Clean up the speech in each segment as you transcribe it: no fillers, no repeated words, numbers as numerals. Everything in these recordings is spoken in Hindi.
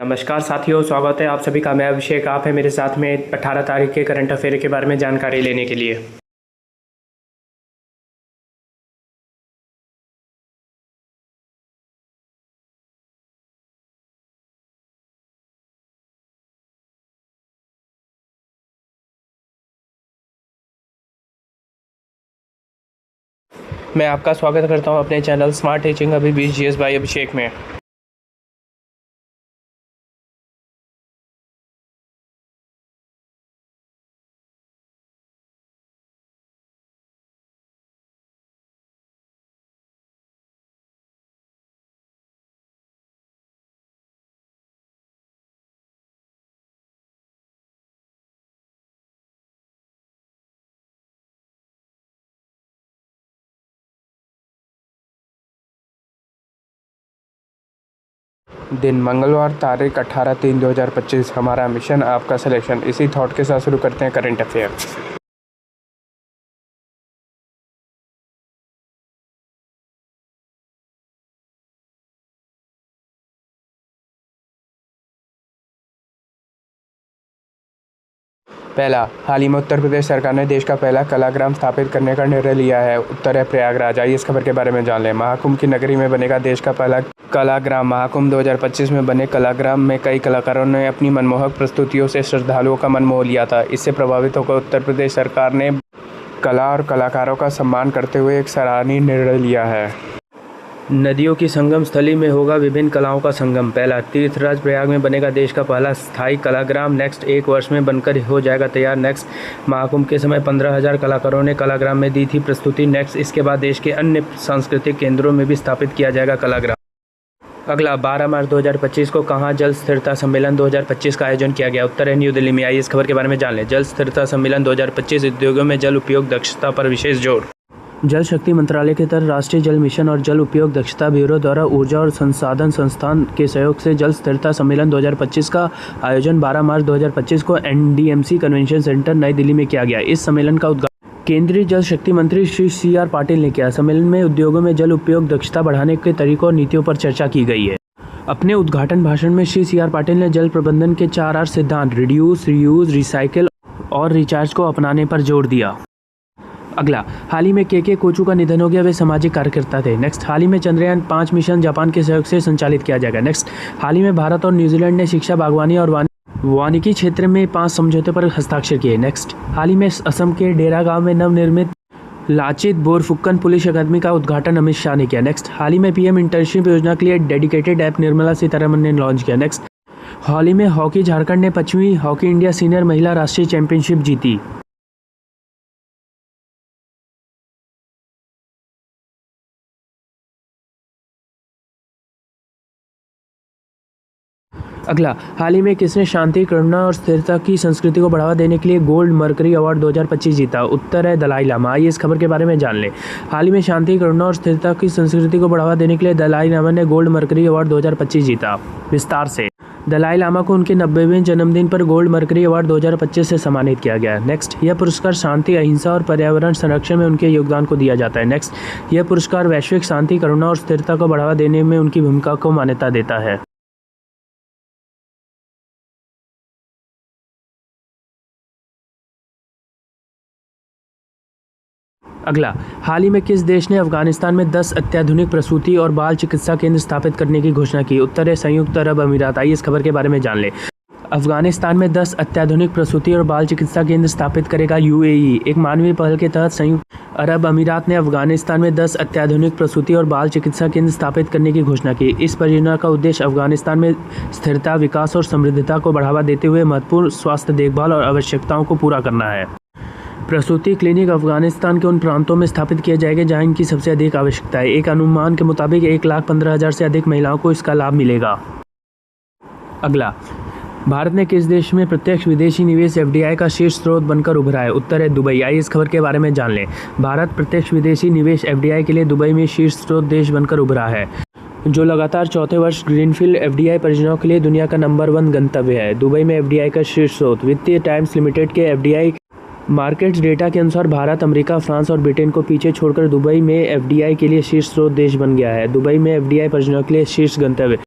नमस्कार साथियों, स्वागत है आप सभी का। मैं अभिषेक, आप है मेरे साथ में 18 तारीख के करंट अफेयर के बारे में जानकारी लेने के लिए। मैं आपका स्वागत करता हूं अपने चैनल स्मार्ट टीचिंग अभी 20 GS बाय अभिषेक में। दिन मंगलवार, तारीख 18/3/2025। हमारा मिशन आपका सिलेक्शन। इसी थॉट के साथ शुरू करते हैं करंट अफेयर। पहला, हाल ही में उत्तर प्रदेश सरकार ने देश का पहला कलाग्राम स्थापित करने का निर्णय लिया है। उत्तर है प्रयागराज। आइए इस खबर के बारे में जान लें। महाकुंभ की नगरी में बनेगा देश का पहला कलाग्राम। महाकुंभ 2025 में बने कलाग्राम में कई कलाकारों ने अपनी मनमोहक प्रस्तुतियों से श्रद्धालुओं का मन मोह लिया था। इससे प्रभावित होकर उत्तर प्रदेश सरकार ने कला और कलाकारों का सम्मान करते हुए एक सराहनीय निर्णय लिया है। नदियों की संगम स्थली में होगा विभिन्न कलाओं का संगम। पहला, तीर्थराज प्रयाग में बनेगा देश का पहला स्थायी कलाग्राम। नेक्स्ट, 1 वर्ष में बनकर हो जाएगा तैयार। नेक्स्ट, महाकुंभ के समय 15,000 कलाकारों ने कलाग्राम में दी थी प्रस्तुति। नेक्स्ट, इसके बाद देश के अन्य सांस्कृतिक केंद्रों में भी स्थापित किया जाएगा कलाग्राम। अगला, 12 मार्च 2025 को कहाँ जल स्थिरता सम्मेलन 2025 का आयोजन किया गया। उत्तर है न्यू दिल्ली में। आइए इस खबर के बारे में जान लें। जल स्थिरता सम्मेलन 2025 उद्योगों में जल उपयोग दक्षता पर विशेष जोर। जल शक्ति मंत्रालय के तहत राष्ट्रीय जल मिशन और जल उपयोग दक्षता ब्यूरो द्वारा ऊर्जा और संसाधन संस्थान के सहयोग से जल स्थिरता सम्मेलन 2025 का आयोजन 12 मार्च 2025 को NDMC कन्वेंशन सेंटर नई दिल्ली में किया गया। इस सम्मेलन का उद्घाटन केंद्रीय जल शक्ति मंत्री श्री CR पाटिल ने किया। सम्मेलन में उद्योगों में जल उपयोग दक्षता बढ़ाने के तरीकों और नीतियों पर चर्चा की गई है। अपने उद्घाटन भाषण में श्री CR पाटिल ने जल प्रबंधन के 4R सिद्धांत रिड्यूस, रीयूज, रिसाइकिल और रिचार्ज को अपनाने पर जोर दिया। अगला, हाल ही में KK कोचू का निधन हो गया। वे सामाजिक कार्यकर्ता थे। नेक्स्ट, हाल ही में चंद्रयान 5 मिशन जापान के सहयोग से संचालित किया जाएगा। नेक्स्ट, हाल ही में भारत और न्यूजीलैंड ने शिक्षा, बागवानी और वानिकी क्षेत्र में 5 समझौते पर हस्ताक्षर किए। नेक्स्ट, हाल ही में असम के डेरा गांव में नवनिर्मित लाचित बोरफुकन पुलिस अकादमी का उद्घाटन अमित शाह ने किया। नेक्स्ट, हाल ही में PM इंटर्नशिप योजना के लिए डेडिकेटेड ऐप निर्मला सीतारमण ने लॉन्च किया। नेक्स्ट, हाल ही में हॉकी झारखंड ने 5वीं हॉकी इंडिया सीनियर महिला राष्ट्रीय चैंपियनशिप जीती। अगला, हाल ही में किसने शांति, करुणा और स्थिरता की संस्कृति को बढ़ावा देने के लिए गोल्ड मर्करी अवार्ड 2025 जीता। उत्तर है दलाई लामा। आइए इस खबर के बारे में जान लें। हाल ही में शांति, करुणा और स्थिरता की संस्कृति को बढ़ावा देने के लिए दलाई लामा ने गोल्ड मर्करी अवार्ड 2025 जीता। विस्तार से, दलाई लामा को उनके 90वें जन्मदिन पर गोल्ड मर्करी अवार्ड 2025 से सम्मानित किया गया। नेक्स्ट, यह पुरस्कार शांति, अहिंसा और पर्यावरण संरक्षण में उनके योगदान को दिया जाता है। नेक्स्ट, यह पुरस्कार वैश्विक शांति, करुणा और स्थिरता को बढ़ावा देने में उनकी भूमिका को मान्यता देता है। अगला, हाल ही में किस देश ने अफगानिस्तान में 10 अत्याधुनिक प्रसूति और बाल चिकित्सा केंद्र स्थापित करने की घोषणा की। उत्तर है संयुक्त अरब अमीरात। आइए इस खबर के बारे में जान लें। अफगानिस्तान में 10 अत्याधुनिक प्रसूति और बाल चिकित्सा केंद्र स्थापित करेगा UAE। एक मानवीय पहल के तहत संयुक्त अरब अमीरात ने अफगानिस्तान में 10 अत्याधुनिक प्रसूति और बाल चिकित्सा केंद्र स्थापित करने की घोषणा की। इस परियोजना का उद्देश्य अफगानिस्तान में स्थिरता, विकास और समृद्धता को बढ़ावा देते हुए महत्वपूर्ण स्वास्थ्य देखभाल और आवश्यकताओं को पूरा करना है। प्रसूति क्लिनिक अफगानिस्तान के उन प्रांतों में स्थापित किए जाएंगे जहां इनकी सबसे अधिक आवश्यकता है। एक अनुमान के मुताबिक 1,15,000 से अधिक महिलाओं को इसका लाभ मिलेगा। अगला, भारत ने किस देश में प्रत्यक्ष विदेशी निवेश FDI का शीर्ष स्रोत बनकर उभरा है। उत्तर है दुबई। आइए इस खबर के बारे में जान लें। भारत प्रत्यक्ष विदेशी निवेश FDI के लिए दुबई में शीर्ष स्रोत देश बनकर उभरा है, जो लगातार चौथे वर्ष ग्रीनफील्ड FDI परियोजनाओं के लिए दुनिया का नंबर 1 गंतव्य है। दुबई में FDI का शीर्ष स्रोत। वित्तीय टाइम्स लिमिटेड के FDI मार्केट्स डेटा के अनुसार भारत, अमेरिका, फ्रांस और ब्रिटेन को पीछे छोड़कर दुबई में FDI के लिए शीर्ष स्रोत देश बन गया है। दुबई में FDI परियोजनाओं के लिए शीर्ष गंतव्य।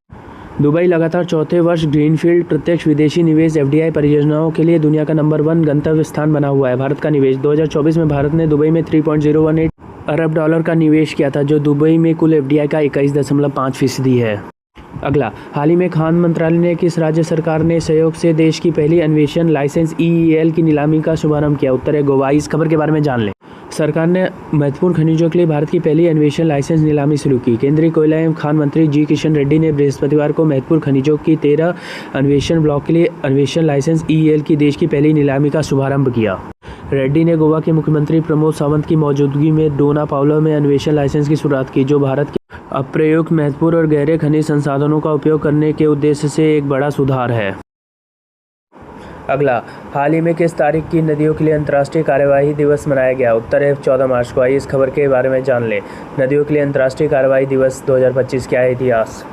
दुबई लगातार चौथे वर्ष ग्रीनफील्ड प्रत्यक्ष विदेशी निवेश एफडीआई परियोजनाओं के लिए दुनिया का नंबर 1 गंतव्य स्थान बना हुआ है। भारत का निवेश 2024 में भारत ने दुबई में 3.018 अरब डॉलर का निवेश किया था, जो दुबई में कुल एफडीआई का 21.5% है। अगला, हाल ही में खान मंत्रालय ने किस राज्य सरकार ने सहयोग से देश की पहली अन्वेषण लाइसेंस ईईएल की नीलामी का शुभारंभ किया? उत्तर है गोवा। इस खबर के बारे में जान लें। सरकार ने महत्वपूर्ण खनिजों के लिए भारत की पहली अन्वेषण लाइसेंस नीलामी शुरू की। केंद्रीय कोयला एवं खान मंत्री जी किशन रेड्डी ने बृहस्पतिवार को महत्वपूर्ण खनिजों की 13 अन्वेषण ब्लॉक के लिए अन्वेषण लाइसेंस ईईएल की देश की पहली नीलामी का शुभारंभ किया। रेड्डी ने गोवा के मुख्यमंत्री प्रमोद सावंत की मौजूदगी में डोना पाउलो में अन्वेषण लाइसेंस की शुरुआत की, जो भारत के अप्रयुक्त महत्वपूर्ण और गहरे खनिज संसाधनों का उपयोग करने के उद्देश्य से एक बड़ा सुधार है। अगला, हाल ही में किस तारीख की नदियों के लिए अंतर्राष्ट्रीय कार्यवाही दिवस मनाया गया? उत्तर है 14 मार्च को। आइए इस खबर के बारे में जान लें। नदियों के लिए अंतर्राष्ट्रीय कार्यवाही दिवस 2025 क्या है इतिहास?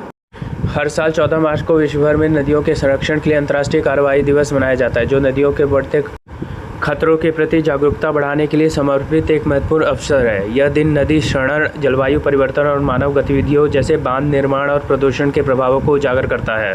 हर साल 14 मार्च को विश्व भर में नदियों के संरक्षण के लिए अंतर्राष्ट्रीय कार्यवाही दिवस मनाया जाता है, जो नदियों के बढ़ते खतरों के प्रति जागरूकता बढ़ाने के लिए समर्पित एक महत्वपूर्ण अवसर है। यह दिन नदी क्षरण, जलवायु परिवर्तन और मानव गतिविधियों जैसे बांध निर्माण और प्रदूषण के प्रभावों को उजागर करता है।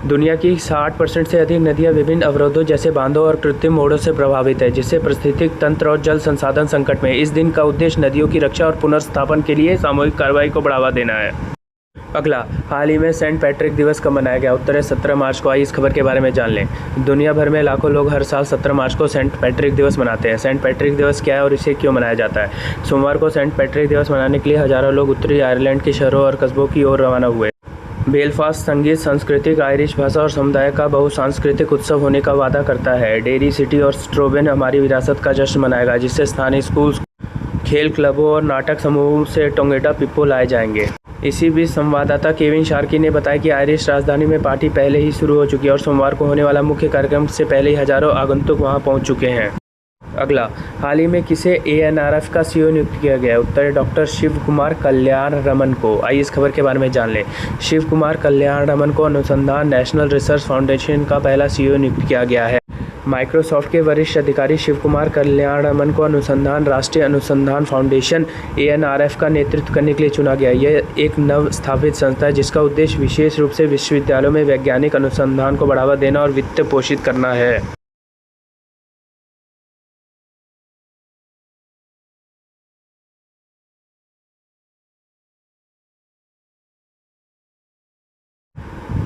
दुनिया की 60% से अधिक नदियां विभिन्न अवरोधों जैसे बांधों और कृत्रिम मोड़ों से प्रभावित है, जिससे पारिस्थितिक तंत्र और जल संसाधन संकट में। इस दिन का उद्देश्य नदियों की रक्षा और पुनर्स्थापन के लिए सामूहिक कार्रवाई को बढ़ावा देना है। अगला, हाल ही में सेंट पैट्रिक दिवस कब मनाया गया? उत्तर है 17 मार्च को। आइए इस खबर के बारे में जान लें। दुनिया भर में लाखों लोग हर साल 17 मार्च को सेंट पैट्रिक दिवस मनाते हैं। सेंट पैट्रिक दिवस क्या है और इसे क्यों मनाया जाता है? सोमवार को सेंट पैट्रिक दिवस मनाने के लिए हजारों लोग उत्तरी आयरलैंड के शहरों और कस्बों की ओर रवाना हुए। बेलफास्ट संगीत, सांस्कृतिक आयरिश भाषा और समुदाय का बहुसांस्कृतिक उत्सव होने का वादा करता है। डेरी सिटी और स्ट्रोबेन हमारी विरासत का जश्न मनाएगा, जिससे स्थानीय स्कूल, खेल क्लबों और नाटक समूहों से टोंगेटा पिप्पो लाए जाएंगे। इसी बीच संवाददाता केविन शार्की ने बताया कि आयरिश राजधानी में पार्टी पहले ही शुरू हो चुकी है और सोमवार को होने वाला मुख्य कार्यक्रम से पहले ही हजारों आगंतुक वहां पहुंच चुके हैं। अगला, हाल ही में किसे एएनआरएफ का सीईओ नियुक्त किया गया? उत्तर है डॉक्टर शिव कुमार कल्याण रमन को। आइए इस खबर के बारे में जान लें। शिव कुमार कल्याण रमन को अनुसंधान नेशनल रिसर्च फाउंडेशन का पहला सीईओ नियुक्त किया गया है। माइक्रोसॉफ्ट के वरिष्ठ अधिकारी शिव कुमार कल्याण रमन को अनुसंधान राष्ट्रीय अनुसंधान फाउंडेशन एएनआरएफ का नेतृत्व करने के लिए चुना गया। यह एक नव स्थापित संस्था है जिसका उद्देश्य विशेष रूप से विश्वविद्यालयों में वैज्ञानिक अनुसंधान को बढ़ावा देना और वित्त पोषित करना है।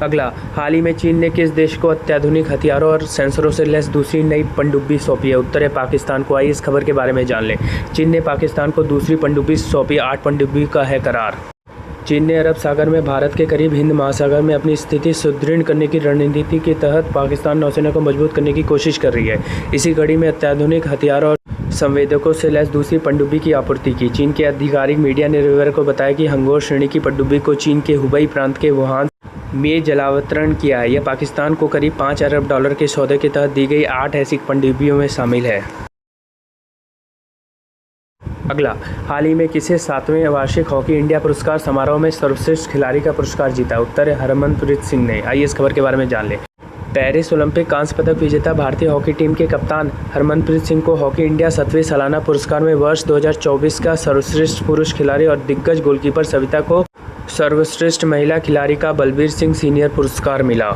अगला, हाल ही में चीन ने किस देश को अत्याधुनिक हथियारों और सेंसरों से लैस दूसरी नई पनडुब्बी सौंपी है? उत्तर है पाकिस्तान को। आइए इस खबर के बारे में जान लें। चीन ने पाकिस्तान को दूसरी पनडुब्बी सौंपी। 8 पनडुब्बी का है करार। चीन ने अरब सागर में भारत के करीब हिंद महासागर में अपनी स्थिति सुदृढ़ करने की रणनीति के तहत पाकिस्तान नौसेना को मजबूत करने की कोशिश कर रही है। इसी कड़ी में अत्याधुनिक हथियारों और संवेदकों से लैस दूसरी पनडुब्बी की आपूर्ति की। चीन के आधिकारिक मीडिया ने रविवार को बताया कि हंगोर श्रेणी की पनडुब्बी को चीन के हुबई प्रांत के वुहान में जलावतरण किया है। यह पाकिस्तान को करीब 5 अरब डॉलर के सौदे के तहत दी गई 8 ऐसी पनडुब्बियों में शामिल है। अगला, हाल ही में किसे 7वें वार्षिक हॉकी इंडिया पुरस्कार समारोह में सर्वश्रेष्ठ खिलाड़ी का पुरस्कार जीता? उत्तर है हरमनप्रीत सिंह ने। आइए इस खबर के बारे में जान लें। पेरिस ओलंपिक कांस्य पदक विजेता भारतीय हॉकी टीम के कप्तान हरमनप्रीत सिंह को हॉकी इंडिया 7वें सालाना पुरस्कार में वर्ष 2024 का सर्वश्रेष्ठ पुरुष खिलाड़ी और दिग्गज गोलकीपर सविता को सर्वश्रेष्ठ महिला खिलाड़ी का बलबीर सिंह सीनियर पुरस्कार मिला।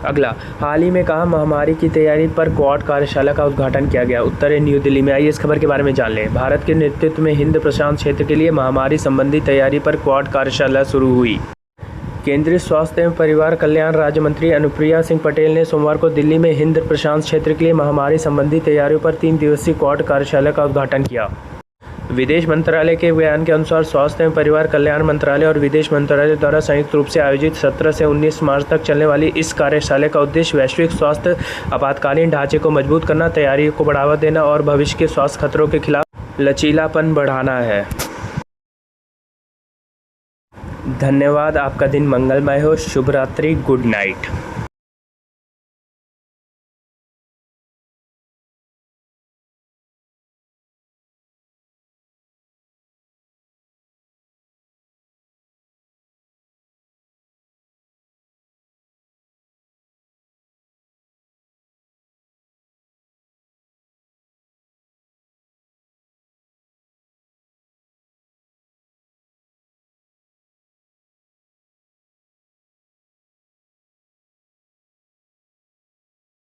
अगला, हाल ही में कहा महामारी की तैयारी पर क्वाड कार्यशाला का उद्घाटन किया गया? उत्तर है न्यू दिल्ली में। आइए इस खबर के बारे में जान लें। भारत के नेतृत्व में हिंद प्रशांत क्षेत्र के लिए महामारी संबंधी तैयारी पर क्वाड कार्यशाला शुरू हुई। केंद्रीय स्वास्थ्य एवं परिवार कल्याण राज्य मंत्री अनुप्रिया सिंह पटेल ने सोमवार को दिल्ली में हिंद प्रशांत क्षेत्र के लिए महामारी संबंधी तैयारियों पर 3 दिवसीय क्वाड कार्यशाला का उद्घाटन किया। विदेश मंत्रालय के बयान के अनुसार स्वास्थ्य एवं परिवार कल्याण मंत्रालय और विदेश मंत्रालय द्वारा संयुक्त रूप से आयोजित 17 से 19 मार्च तक चलने वाली इस कार्यशाला का उद्देश्य वैश्विक स्वास्थ्य आपातकालीन ढांचे को मजबूत करना, तैयारियों को बढ़ावा देना और भविष्य के स्वास्थ्य खतरों के खिलाफ लचीलापन बढ़ाना है। धन्यवाद। आपका दिन मंगलमय हो। शुभ रात्रि। Good night.